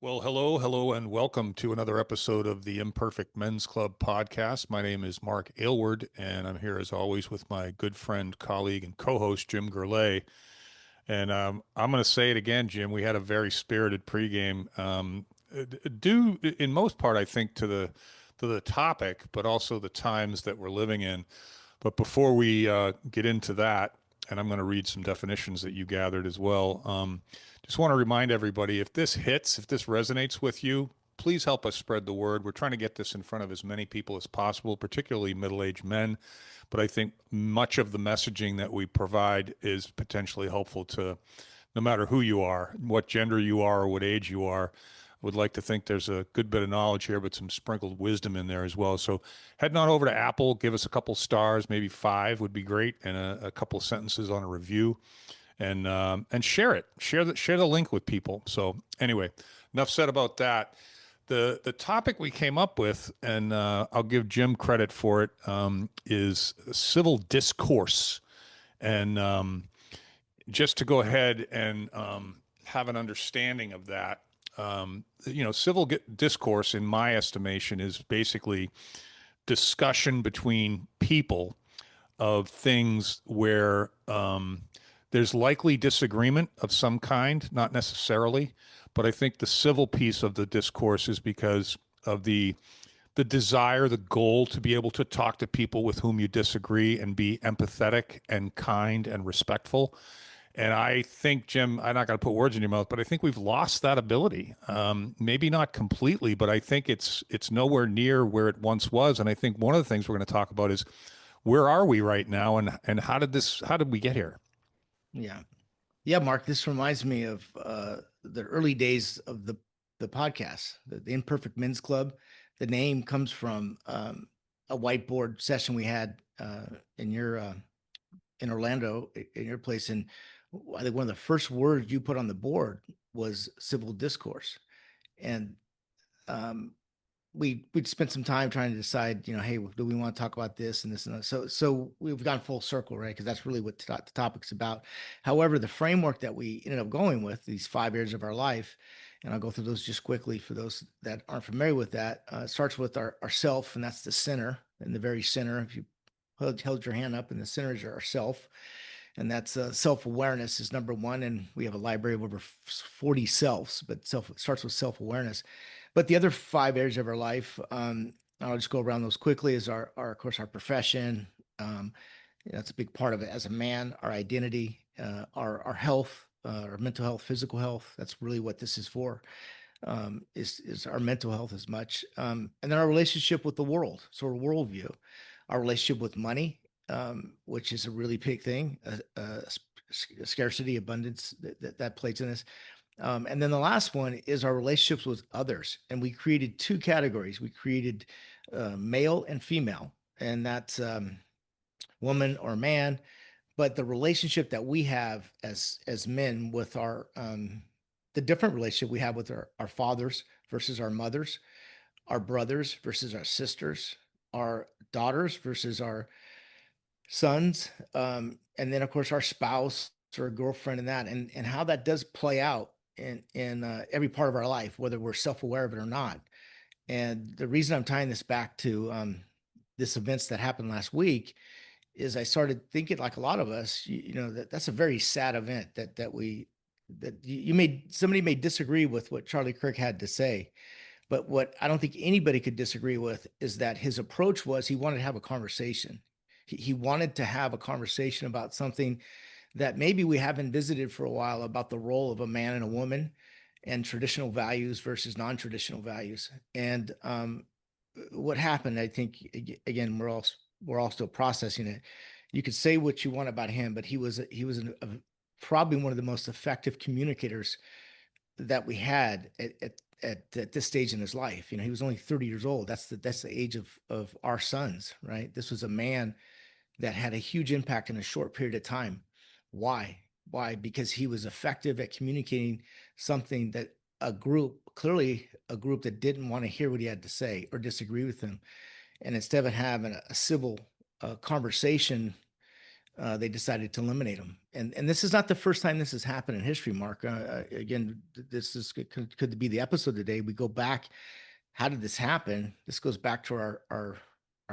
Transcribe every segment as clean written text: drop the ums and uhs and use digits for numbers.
Well, hello, and welcome to another episode of the Imperfect Men's Club podcast. My name is Mark Aylward, and I'm here as always with my good friend, colleague, and co-host Jim Gurulé. And I'm going to say it again, Jim. We had a very spirited pregame, due in most part, I think, to the topic, but also the times that we're living in. But before we get into that, and I'm going to read some definitions that you gathered as well. Just want to remind everybody, if this hits, if this resonates with you, please help us spread the word. We're trying to get this in front of as many people as possible, particularly middle-aged men. But I think much of the messaging that we provide is potentially helpful to no matter who you are, what gender you are, or what age you are. I would like to think there's a good bit of knowledge here, but some sprinkled wisdom in there as well. So heading on over to Apple, give us a couple stars, maybe five would be great, and a couple sentences on a review, and share it. Share the link with people. So anyway, enough said about that. The topic we came up with, and I'll give Jim credit for it, is civil discourse, and just to go ahead and have an understanding of that. Civil discourse, in my estimation, is basically discussion between people of things where there's likely disagreement of some kind, not necessarily, but I think the civil piece of the discourse is because of the desire, the goal to be able to talk to people with whom you disagree and be empathetic and kind and respectful. And I think, Jim, I'm not going to put words in your mouth, but I think we've lost that ability. Maybe not completely, but I think it's nowhere near where it once was. And I think one of the things we're going to talk about is where are we right now, and how did we get here? Yeah. Yeah, Mark, this reminds me of the early days of the podcast, the Imperfect Men's Club. The name comes from a whiteboard session we had in your in Orlando, in your place. And I think one of the first words you put on the board was civil discourse. And um, we'd spent some time trying to decide, hey, do we want to talk about this and this and that? So we've gone full circle, right? Because that's really what the topic's about. However, the framework that we ended up going with, these 5 areas of our life, and I'll go through those just quickly for those that aren't familiar with that, starts with our self, and that's the center, in the very center. If you held your hand up, in the center is our self, and that's self-awareness is number one. And we have a library of over 40 selves, but it starts with self-awareness. But the other 5 areas of our life, I'll just go around those quickly, is of course, our profession. That's a big part of it as a man, our identity, our health, our mental health, physical health. That's really what this is for, is our mental health as much. And then our relationship with the world, so our worldview, our relationship with money, which is a really big thing, scarcity, abundance that plays in this. And then the last one is our relationships with others. And we created two categories. We created male and female, and that's woman or man. But the relationship that we have as men with our the different relationship we have with our fathers versus our mothers, our brothers versus our sisters, our daughters versus our sons, and then of course our spouse or girlfriend, and that, and how that does play out in every part of our life, whether we're self-aware of it or not. And the reason I'm tying this back to this events that happened last week is I started thinking, like a lot of us, that's a very sad event that you may somebody may disagree with what Charlie Kirk had to say. But what I don't think anybody could disagree with is that his approach was he wanted to have a conversation. He wanted to have a conversation about something that maybe we haven't visited for a while, about the role of a man and a woman, and traditional values versus non-traditional values. And what happened, I think, again, we're all still processing it. You could say what you want about him, but he was probably one of the most effective communicators that we had at this stage in his life. He was only 30 years old. That's the age of our sons, right? This was a man that had a huge impact in a short period of time. Why? Because he was effective at communicating something that clearly a group that didn't want to hear what he had to say or disagree with him. And instead of having a civil conversation, they decided to eliminate them. And this is not the first time this has happened in history, Mark. Again, this is could be the episode today. We go back. How did this happen? This goes back to our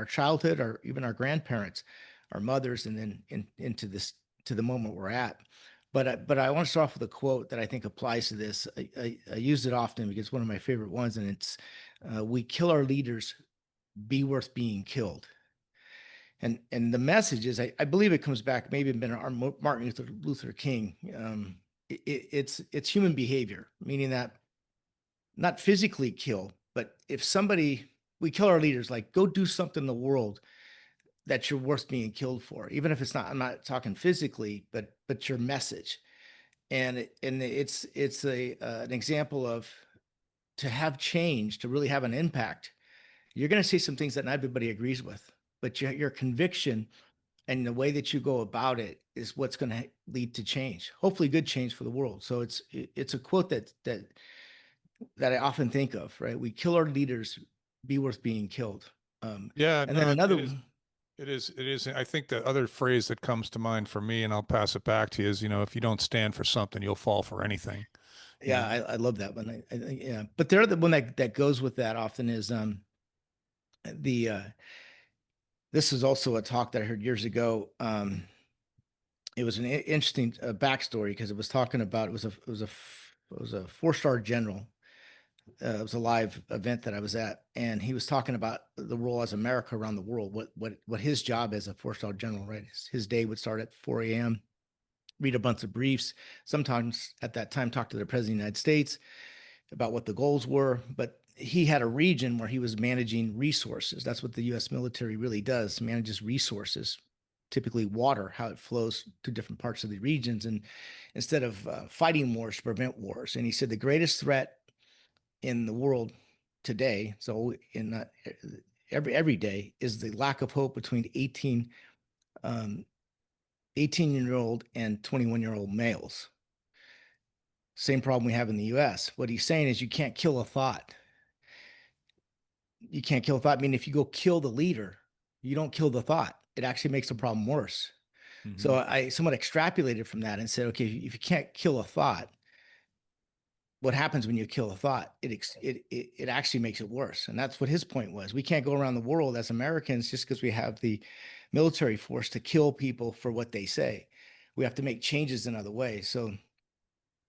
childhood, or even our grandparents, our mothers, and then into this to the moment we're at. But I want to start off with a quote that I think applies to this. I use it often because it's one of my favorite ones, and it's "We kill our leaders, be worth being killed." And the message is, I believe it comes back, maybe been our Martin Luther King. It's human behavior, meaning that not physically kill, but if somebody, we kill our leaders, like go do something in the world that you're worth being killed for, even if it's not. I'm not talking physically, but your message, and it's a an example of, to have change, to really have an impact. You're going to say some things that not everybody agrees with, but your conviction and the way that you go about it is what's going to lead to change, hopefully good change for the world. So it's a quote that I often think of, right? We kill our leaders, be worth being killed. Yeah, And then no, another it is. It is. It is. I think the other phrase that comes to mind for me, and I'll pass it back to you, is, if you don't stand for something, you'll fall for anything. You Yeah, know. I love that one. Yeah, but the other one that goes with that often is the this is also a talk that I heard years ago. It was an interesting backstory, because it was talking about, it was a 4-star general. It was a live event that I was at, and he was talking about the role as America around the world. What his job as a 4-star general, right? His day would start at 4 a.m. Read a bunch of briefs. Sometimes at that time, talk to the president of the United States about what the goals were. But he had a region where he was managing resources. That's what the U.S. military really does: manages resources, typically water, how it flows to different parts of the regions, and instead of fighting wars, to prevent wars. And he said the greatest threat in the world today, so in every day, is the lack of hope between 18-year-old and 21-year-old males. Same problem we have in the US. What he's saying is, you can't kill a thought. You can't kill a thought. I mean, if you go kill the leader, you don't kill the thought. It actually makes the problem worse. Hmm. So I somewhat extrapolated from that and said, okay, if you can't kill a thought, what happens when you kill a thought? It actually makes it worse. And that's what his point was. We can't go around the world as Americans just because we have the military force to kill people for what they say. We have to make changes in other ways. So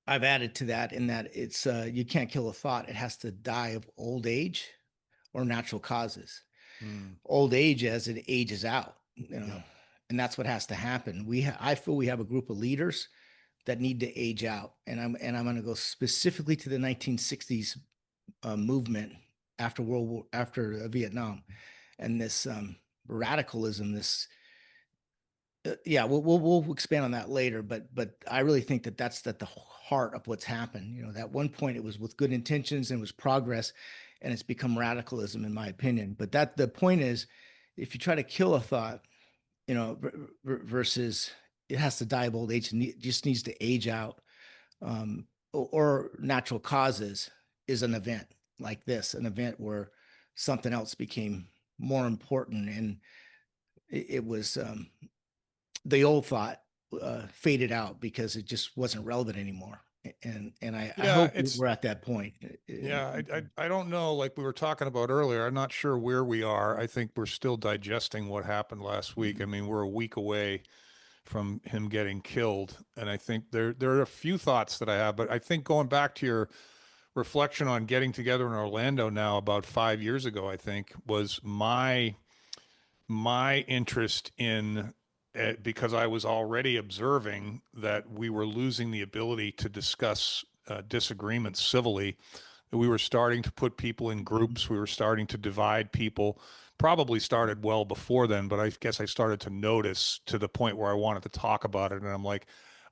I've added to that, in that it's you can't kill a thought. It has to die of old age or natural causes. Mm. Old age as it ages out, Yep. and that's what has to happen. I feel we have a group of leaders that need to age out, and I'm going to go specifically to the 1960s movement after Vietnam, and this radicalism. This yeah, we'll expand on that later, but I really think that that's at the heart of what's happened. At one point it was with good intentions and it was progress, and it's become radicalism, in my opinion. But that the point is, if you try to kill a thought, versus it has to die of old age, and it just needs to age out, or natural causes, is an event like this, an event where something else became more important, and it was the old thought faded out because it just wasn't relevant anymore. And I Yeah, hope it's we're at that point. yeah. I don't know. Like we were talking about earlier, I'm not sure where we are. I think we're still digesting what happened last week. I mean, we're a week away from him getting killed, and I think there are a few thoughts that I have. But I think, going back to your reflection on getting together in Orlando now about 5 years ago, I think was my interest in it, because I was already observing that we were losing the ability to discuss disagreements civilly. We were starting to put people in groups. We were starting to divide people. Probably started well before then, but I guess I started to notice to the point where I wanted to talk about it. And I'm like,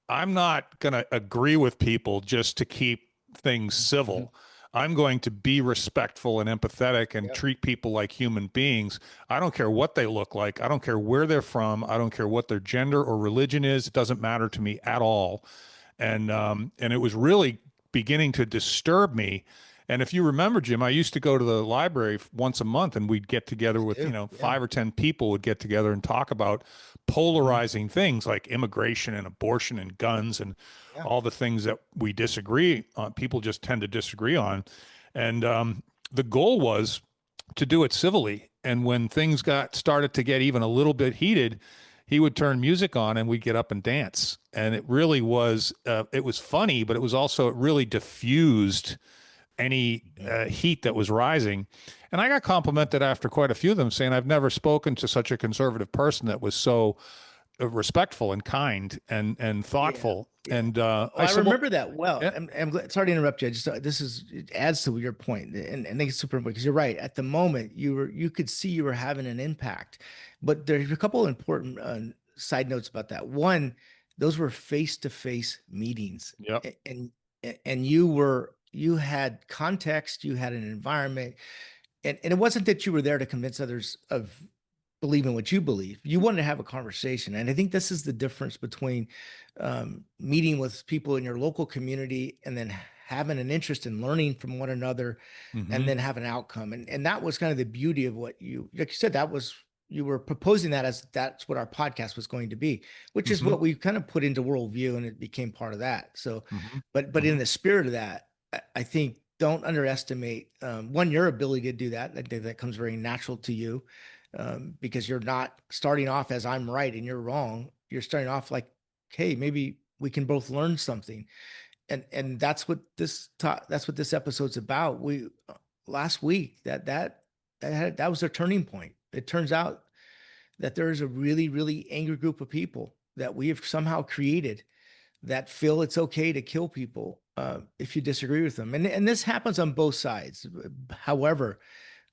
I'm not going to agree with people just to keep things civil. I'm going to be respectful and empathetic and Yep. treat people like human beings. I don't care what they look like. I don't care where they're from. I don't care what their gender or religion is. It doesn't matter to me at all. And it was really beginning to disturb me. And if you remember, Jim, I used to go to the library once a month, and we'd get together with, do. Yeah. 5 or 10 people would get together and talk about Mhm. polarizing things like immigration and abortion and guns and Yeah. all the things that we disagree on. People just tend to disagree on. And the goal was to do it civilly. And when things got started to get even a little bit heated, he would turn music on and we'd get up and dance. And it was funny, but it was also, it really diffused any Mhm. heat that was rising. And I got complimented after quite a few of them saying, I've never spoken to such a conservative person that was so respectful and kind and Yeah. thoughtful. Yeah. And Oh, I I said, well, remember that well. yeah, I'm glad, sorry to interrupt you. I just this is it adds to your point, and I think it's super important because you're right. At the moment, you could see you were having an impact, but there's a couple of important side notes about that. One, those were face-to-face meetings, yep, and you had context, you had an environment, and it wasn't that you were there to convince others of believing what you believe. You wanted to have a conversation, and I think this is the difference between meeting with people in your local community and then having an interest in learning from one another, and mm-hmm, then have an outcome. And that was kind of the beauty of what you, like you said, that was, you were proposing that as that's what our podcast was going to be, which is mm-hmm, what we kind of put into worldview, and it became part of that. So, mm-hmm, but mm-hmm. in the spirit of that, I think don't underestimate one, your ability to do that. I think that comes very natural to you, because you're not starting off as I'm right and you're wrong. You're starting off like, hey, maybe we can both learn something, and that's what this episode's about. We last week that was a turning point. It turns out that there is a really angry group of people that we have somehow created that feel it's okay to kill people if you disagree with them, and this happens on both sides. However,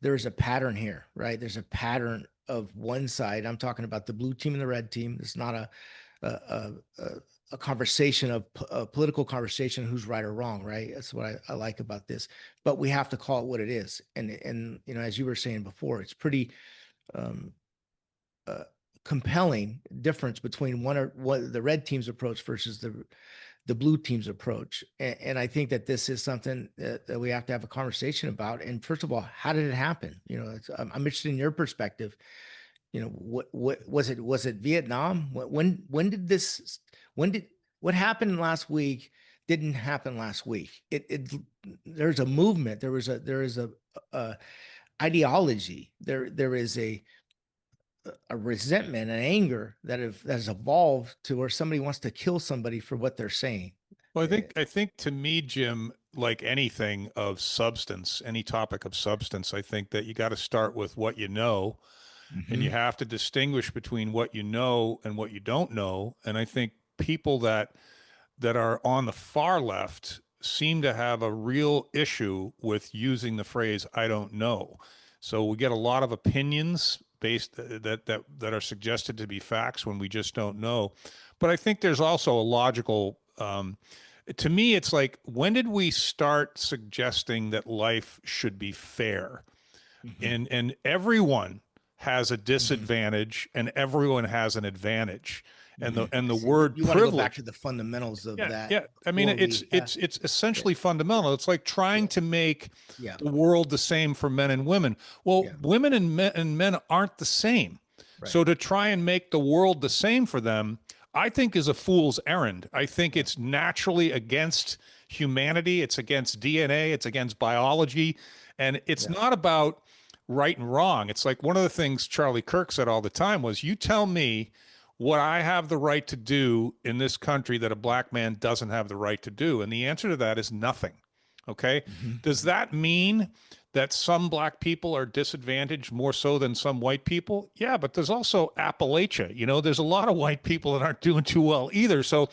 there's a pattern here, right? There's a pattern of one side. I'm talking about the blue team and the red team. It's not a, a, a conversation of a political conversation who's right or wrong, right? That's what I like about this. But we have to call it what it is. And as you were saying before, it's pretty um, uh, compelling difference between one or what the red team's approach versus the blue team's approach. And I think that this is something that we have to have a conversation about. And first of all, how did it happen? I'm interested in your perspective. What was it? Was it Vietnam? When did this? When did what happened last week? Didn't happen last week. There's a movement. There is a ideology. There is a resentment and anger that has evolved to where somebody wants to kill somebody for what they're saying. Well, I Eh, think I think to me, Jim, like anything of substance, any topic of substance, I think that you got to start with what you know, and you mhm, have to distinguish between what you know and what you don't know. And I think people that are on the far left seem to have a real issue with using the phrase "I don't know." So we get a lot of opinions based that are suggested to be facts when we just don't know. But I think there's also a logical. To me, it's like, when did we start suggesting that life should be fair? mhm, And everyone has a mhm, disadvantage and everyone has an advantage. And the mhm. and I the see. word You want to go back privilege, to the fundamentals of yeah, that yeah. I mean, before we, it's yeah, essentially fundamental. It's like trying yeah, to make yeah, the world the same for men and women. Well, yeah, women and men aren't the same. right, So to try and make the world the same for them, I think is a fool's errand. I think yeah, it's naturally against humanity. It's against DNA. It's against biology. And it's yeah, not about right and wrong. It's like one of the things Charlie Kirk said all the time was, you tell me what I have the right to do in this country that a black man doesn't have the right to do. And the answer to that is nothing. Okay. mhm, Does mhm, that mean that some black people are disadvantaged more so than some white people? Yeah, but there's also Appalachia. There's a lot of white people that aren't doing too well either. So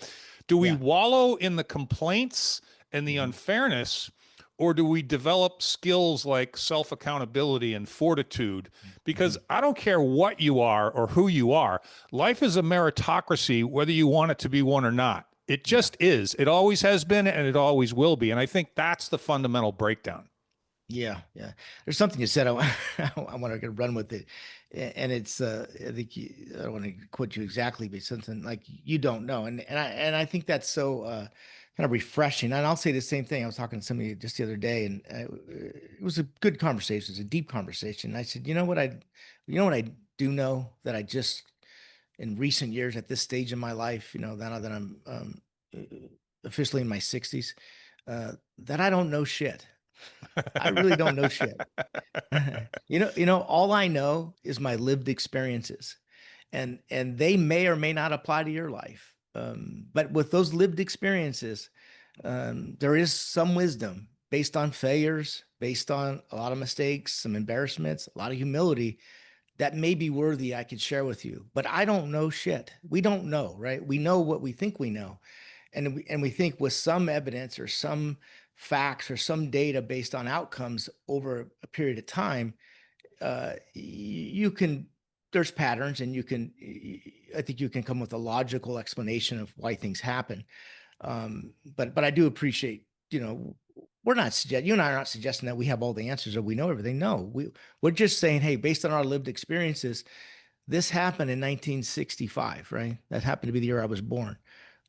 do we yeah, wallow in the complaints and the mhm, unfairness, or do we develop skills like self accountability and fortitude? Because mhm, I don't care what you are or who you are, life is a meritocracy, whether you want it to be one or not. It yeah. just is. It always has been and it always will be. And I think that's the fundamental breakdown. Yeah, yeah. There's something you said. I want to run with it, and it's. I think I don't want to quote you exactly, but something like you don't know, and I think that's so. kind of refreshing. And I'll say the same thing. I was talking to somebody just the other day, and it was a good conversation. It was a deep conversation. And I said, you know what I do know that I just in recent years at this stage in my life, now that I'm officially in my 60s, that I don't know shit. I really don't know shit. All I know is my lived experiences, and they may or may not apply to your life. But with those lived experiences, there is some wisdom based on failures, based on a lot of mistakes, some embarrassments, a lot of humility that may be worthy I could share with you. But I don't know shit. We don't know, right? We know what we think we know, and we think with some evidence or some facts or some data based on outcomes over a period of time, you can there's patterns, and I think you can come with a logical explanation of why things happen. But I do appreciate, you and I are not suggesting that we have all the answers or we know everything. No, we're just saying, hey, based on our lived experiences, this happened in 1965, right? That happened to be the year I was born.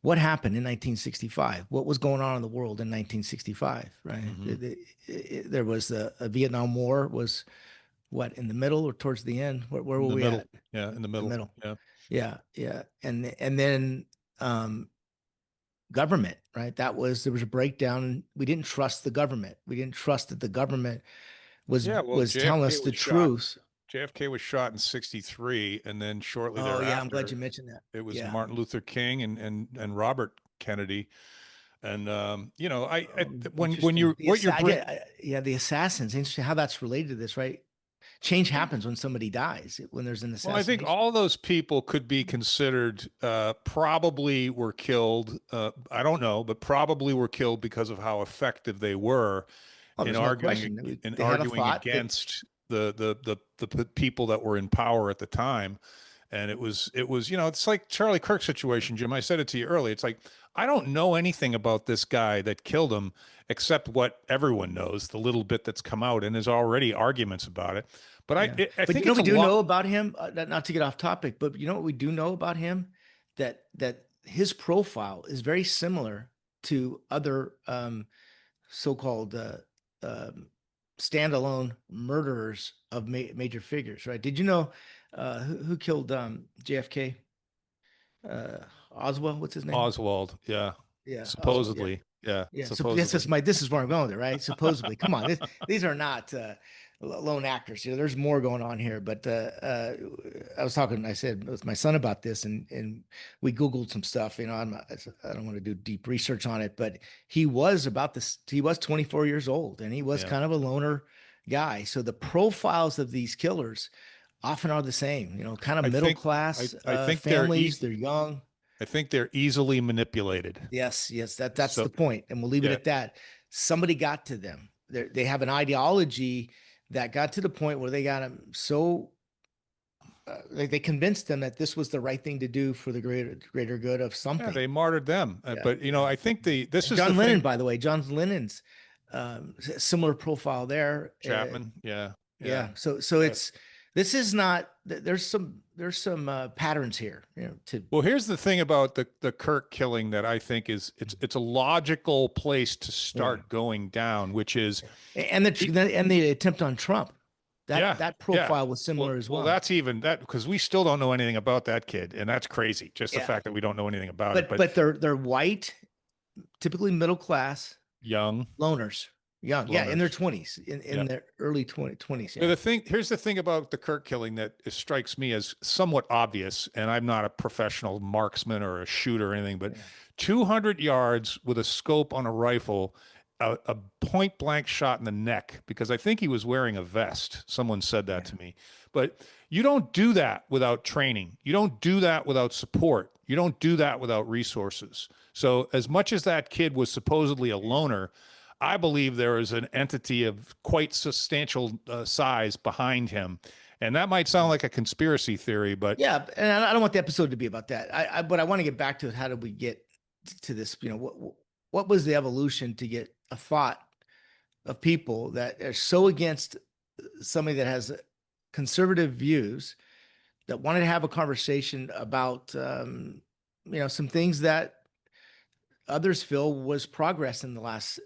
What happened in 1965? What was going on in the world in 1965, right? Hmm. There was the Vietnam War was what, in the middle or towards the end? Where In were the we middle. at? Yeah, in the The middle. middle. Yeah. Yeah, yeah. And then um, government, right? There was a breakdown. We didn't trust the government. We didn't trust that the government was Yeah, well, was telling JFK us the was shot. truth. JFK was shot in 63, and then shortly Oh yeah, I'm glad thereafter, you mentioned that. it was Yeah. Martin Luther King and Robert Kennedy. And when Interesting. you what you're bring Yeah, the assassins. Interesting how that's related to this, right? Change happens when somebody dies, when there's an well, I think assassination. all those people could be considered probably were killed. I don't know, but probably were killed because of how effective they were Oh, in there's no arguing question. in They had a arguing thought that, against the people that were in power at the time. And it was it's like Charlie Kirk's situation, Jim. I said it to you earlier. It's like I don't know anything about this guy that killed him except what everyone knows, the little bit that's come out, and there's already arguments about it. But yeah. I But think it's we a do lot. know about him, not to get off topic, but you know what we do know about him? That his profile is very similar to other so-called um, standalone murderers of major figures, right? Did you know who killed JFK? Uh, Oswald, what's his name? Oswald, yeah, Yeah, Oswald. Yeah, supposedly, yeah, yeah. So supposedly. this is where I'm going with it, right? Supposedly, come on, these are not lone actors. There's more going on here. But I said with my son about this, and we Googled some stuff. I don't want to do deep research on it, but he was about this. He was 24 years old, and he was Yeah, kind of a loner guy. So the profiles of these killers often are the same. Kind of I middle think class I think families. They're young. I think they're easily manipulated. Yes, yes, that's So the point, and we'll leave it yeah, at that. Somebody got to them. They have an ideology that got to the point where they got them so they convinced them that this was the right thing to do for the greater good of yeah, something. they martyred them. Yeah, But yeah. I think this And is the John Lennon, thing. by the way, John Lennon's similar profile there. Chapman, yeah, yeah. Yeah, so Uh, it's this is not. There's some patterns here. To well, here's the thing about the Kirk killing that I think is it's a logical place to yeah. start going down, which is And he, the attempt on Trump, yeah, that yeah. profile was similar as Well, well. that's even that because we still don't know anything about that kid, and that's crazy. Just the Yeah, fact that we don't know anything about it. but But they're white, typically middle class young loners, young, yeah, in their loners, 20s, yeah. in their early 20s, But yeah. here's the thing about the Kirk killing that strikes me as somewhat obvious, and I'm not a professional marksman or a shooter or anything, but Yeah. 200 yards with a scope on a rifle, a point blank shot in the neck, because I think he was wearing a vest. Someone said that Yeah. to me. But you don't do that without training. You don't do that without support. You don't do that without resources. So, as much as that kid was supposedly a loner, I believe there is an entity of quite substantial size behind him. And that might sound like a conspiracy theory, but Yeah, and I don't want the episode to be about that. But I want to get back to it. How did we get to this? What was the evolution to get a thought of people that are so against somebody that has conservative views that wanted to have a conversation about some things that others feel was progress in the last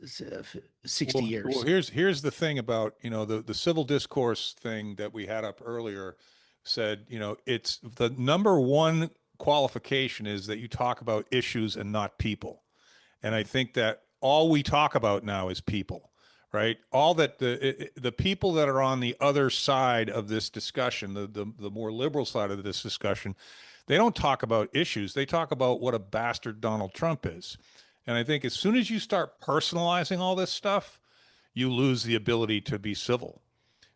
60 Well, years. here's the thing about, the civil discourse thing that we had up earlier said, it's the number one qualification is that you talk about issues and not people. And I think that all we talk about now is people, right? All that the people that are on the other side of this discussion, the more liberal side of this discussion, they don't talk about issues. They talk about what a bastard Donald Trump is. And I think as soon as you start personalizing all this stuff, you lose the ability to be civil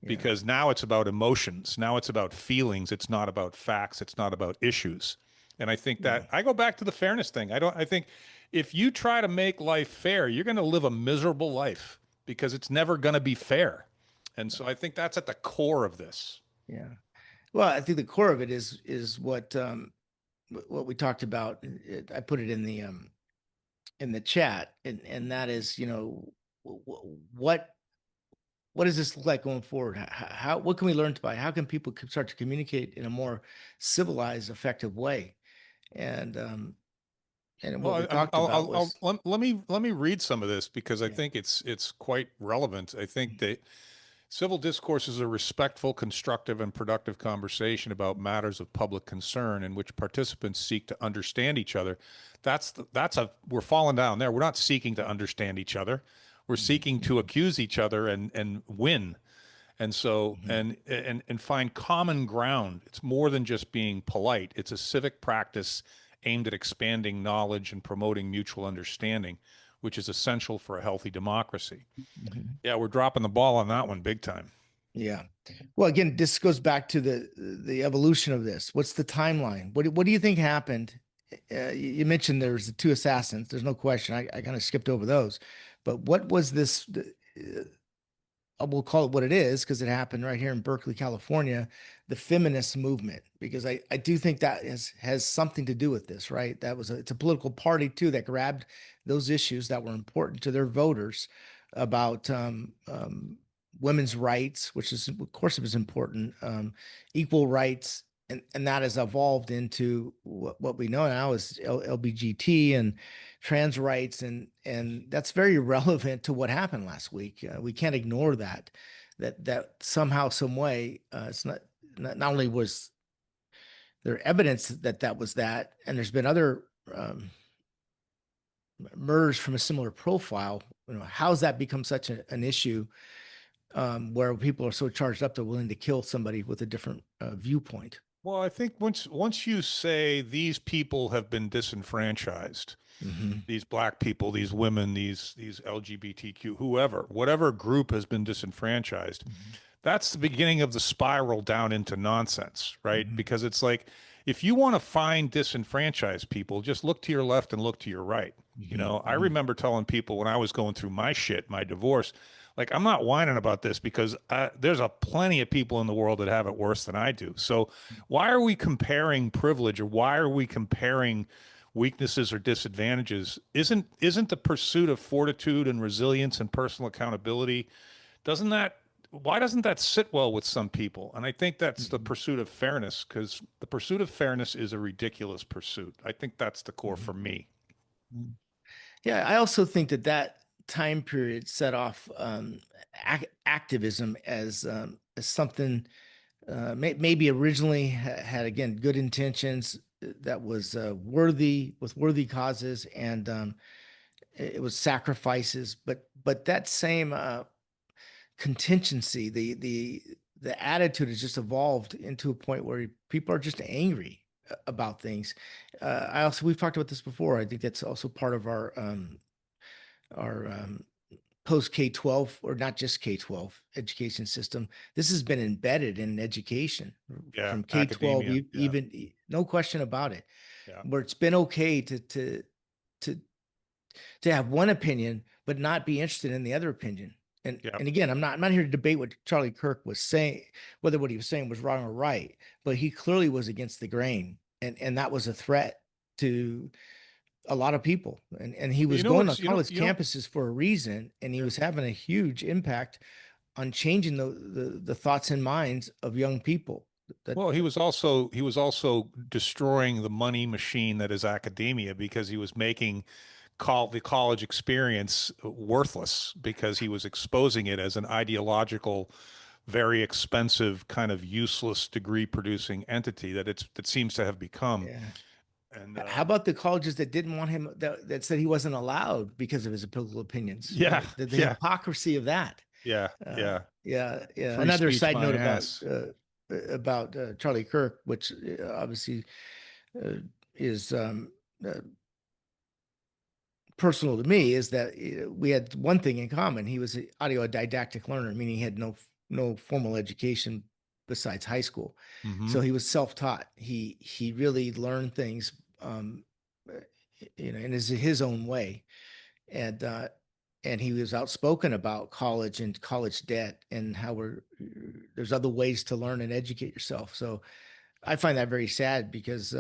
Yeah, because now it's about emotions. Now it's about feelings. It's not about facts. It's not about issues. And I think yeah, that I go back to the fairness thing. I think if you try to make life fair, you're going to live a miserable life because it's never going to be fair. And so I think that's at the core of this. yeah. Well, I think the core of it is what we talked about. I put it in the chat, and that is, what what does this look like going forward? How what can we learn by? How can people start to communicate in a more civilized, effective way? And what we Well, talked about was, let me read some of this because I yeah, think it's quite relevant. I think that civil discourse is a respectful, constructive, and productive conversation about matters of public concern in which participants seek to understand each other. We're falling down there. We're not seeking to understand each other. We're mhm, seeking to mhm, accuse each other and win. And so mhm, and find common ground. It's more than just being polite. It's a civic practice aimed at expanding knowledge and promoting mutual understanding, which is essential for a healthy democracy. mhm. Yeah, we're dropping the ball on that one big time. Yeah. Well, again, this goes back to the evolution of this. What's the timeline? What do you think happened? You mentioned there's the two assassins. There's no question. I kind of skipped over those, but what was this? We'll call it what it is because it happened right here in Berkeley, California, the feminist movement. Because I do think that has something to do with this, right? It's a political party too that grabbed those issues that were important to their voters about women's rights, which is of course it was important, equal rights, and that has evolved into what we know now is LBGT and trans rights, and that's very relevant to what happened last week. We can't ignore that somehow, some way, it's not only was there evidence that was that, and there's been other murders from a similar profile. How's that become such an issue where people are so charged up they're willing to kill somebody with a different viewpoint? Well, I think once you say these people have been disenfranchised, Hmm. these black people, these women, these LGBTQ, whoever, whatever group has been disenfranchised, Hmm. that's the beginning of the spiral down into nonsense, right? Hmm. Because it's like if you want to find disenfranchised people, just look to your left and look to your right. I Hmm. remember telling people when I was going through my shit, my divorce, like I'm not whining about this because there's a plenty of people in the world that have it worse than I do. So why are we comparing privilege or why are we comparing weaknesses or disadvantages? Isn't the pursuit of fortitude and resilience and personal accountability, doesn't that why doesn't that sit well with some people? And I think that's the Hmm. pursuit of fairness because the pursuit of fairness is a ridiculous pursuit. I think that's the core for Hmm. me. Yeah, I also think that time period set off activism as something maybe originally had again good intentions, that was worthy with worthy causes, and it was sacrifices, but that same contingency, the attitude has just evolved into a point where people are just angry about things. I also We've talked about this before. I think that's also part of our post K-12, or not just K-12 education system. This has been embedded in education Yeah, from K-12, academia. Yeah, no question about it, yeah, where it's been okay to have one opinion but not be interested in the other opinion. yeah. And again, I'm not here to debate what Charlie Kirk was saying, whether what he was saying was wrong or right, but he clearly was against the grain, and that was a threat to a lot of people. And he Well, was you know going on what's college you know campuses for a reason, and he yeah. was having a huge impact on changing the thoughts and minds of young people. That Well, he was also destroying the money machine that is academia because he was making call the college experience worthless because he was exposing it as an ideological, very expensive, kind of useless degree producing entity that seems to have become. Yeah. And How about the colleges that didn't want him, that said he wasn't allowed because of his political opinions, yeah, right? The yeah, hypocrisy of that. yeah, yeah. Yeah, yeah. Free Another speech, side my note ass. about Charlie Kirk, which obviously uh, is personal to me, is that we had one thing in common. He was an autodidactic learner, meaning he had no formal education besides high school. Hmm. So he was self-taught. He really learned things, uh, in his own way, and he was outspoken about college and college debt and how there's other ways to learn and educate yourself. So I find that very sad because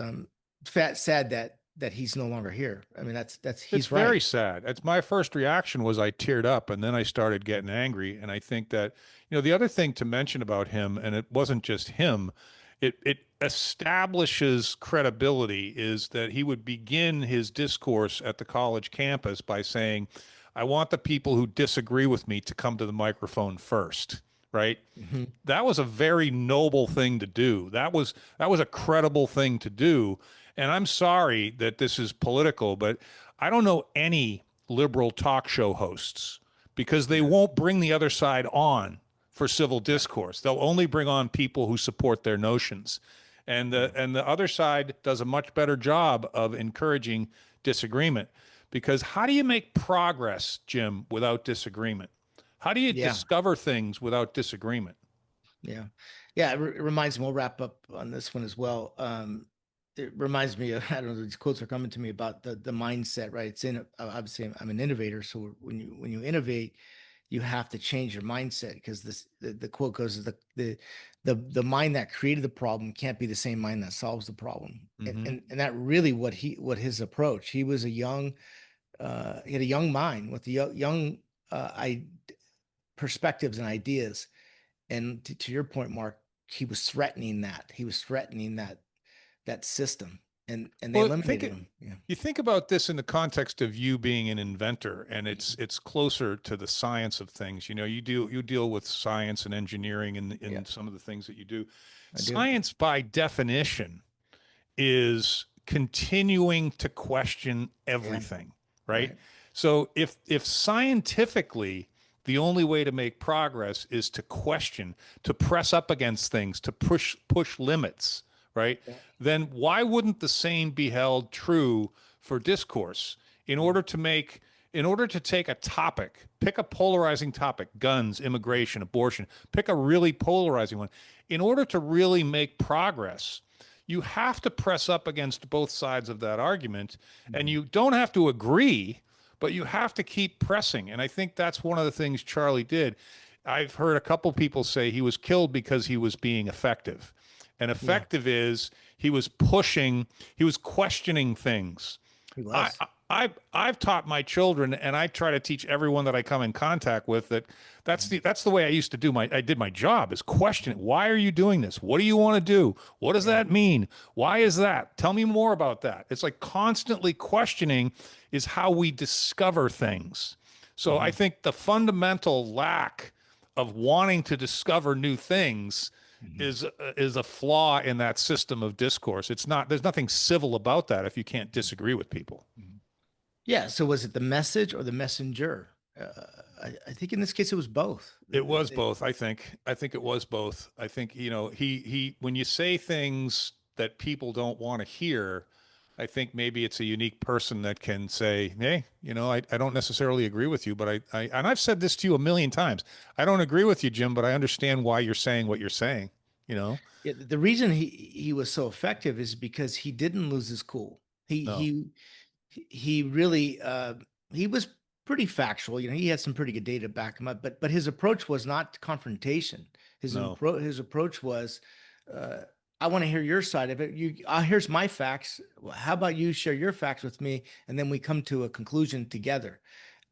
sad that he's no longer here. I mean, that's It's he's very right. sad. It's my first reaction was I teared up and then I started getting angry. And I think that, the other thing to mention about him, and it wasn't just him, it establishes credibility is that he would begin his discourse at the college campus by saying, I want the people who disagree with me to come to the microphone first, right? Mhm. That was a very noble thing to do. That was a credible thing to do. And I'm sorry that this is political, but I don't know any liberal talk show hosts because they Yeah, won't bring the other side on for civil yeah, discourse. They'll only bring on people who support their notions. And yeah, the other side does a much better job of encouraging disagreement because how do you make progress, Jim, without disagreement? How do you yeah. discover things without disagreement? Yeah. Yeah. It reminds me, we'll wrap up on this one as well. It reminds me of, I don't know, these quotes are coming to me about the mindset, right? It's obviously I'm an innovator. So when you innovate, you have to change your mindset because the quote goes, the mind that created the problem can't be the same mind that solves the problem. And, Hmm. and, and that really what his approach, he had a young mind with the young, I perspectives and ideas. And to your point, Mark, he was threatening that. He was threatening that system, and they Well, eliminated him. Yeah, you think about this in the context of you being an inventor, and it's closer to the science of things. You deal with science and engineering yeah, in some of the things that you do. I do. Science, by definition, is continuing to question Yeah, everything, right? right. So if scientifically the only way to make progress is to question, to press up against things, to push limits, right? Yeah. Then why wouldn't the same be held true for discourse? In Mhm. order to make in order to take a topic, pick a polarizing topic, guns, immigration, abortion, pick a really polarizing one. In order to really make progress, you have to press up against both sides of that argument, and Mhm. you don't have to agree, but you have to keep pressing. And I think that's one of the things Charlie did. I've heard a couple people say he was killed because he was being effective. And Yeah, effective is he was pushing, he was questioning things. he I, was. I've taught my children, and I try to teach everyone that I come in contact with that Mhm. that's the way I did my job is question it. Why are you doing this? What do you want to do? What does Yeah. that mean? Why is that? Tell me more about that. It's like constantly questioning is how we discover things. So I Mhm. think the fundamental lack of wanting to discover new things Mhm. is a flaw in that system of discourse. It's not there's nothing civil about that if you can't disagree with people. Mhm. Yeah. So was it the message or the messenger? I think in this case it was both. It was both, I think. I think it was both. I think, he when you say things that people don't want to hear, I think maybe it's a unique person that can say, hey, I don't necessarily agree with you, but and I've said this to you a million times. I don't agree with you, Jim, but I understand why you're saying what you're saying, you know? Yeah, the reason he was so effective is because he didn't lose his cool. He No, he he really he was pretty factual. He had some pretty good data to back him up, but his approach was not confrontation. no. His approach was, uh, I want to hear your side of it. Here's my facts. Well, how about you share your facts with me, and then we come to a conclusion together.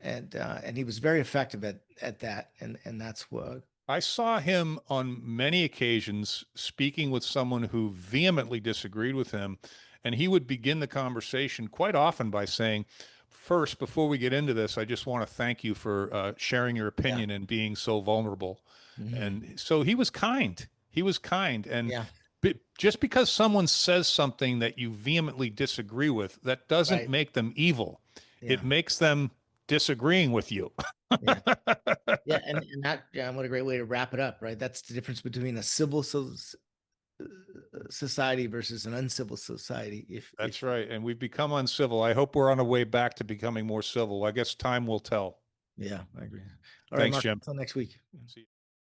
And he was very effective at that, and that's what. I saw him on many occasions speaking with someone who vehemently disagreed with him, and he would begin the conversation quite often by saying, first, before we get into this, I just want to thank you for sharing your Yeah. opinion and being so vulnerable. Hmm. And so he was kind. He was kind. And Yeah. just because someone says something that you vehemently disagree with, that doesn't Right. make them evil. Yeah. It makes them disagreeing with you. Yeah. Yeah. And that, yeah, what a great way to wrap it up, right? That's the difference between a civil society versus an uncivil society. That's If right. And we've become uncivil. I hope we're on a way back to becoming more civil. I guess time will tell. Yeah, I agree. All right, Thanks, Mark, Jim. until next week. See you.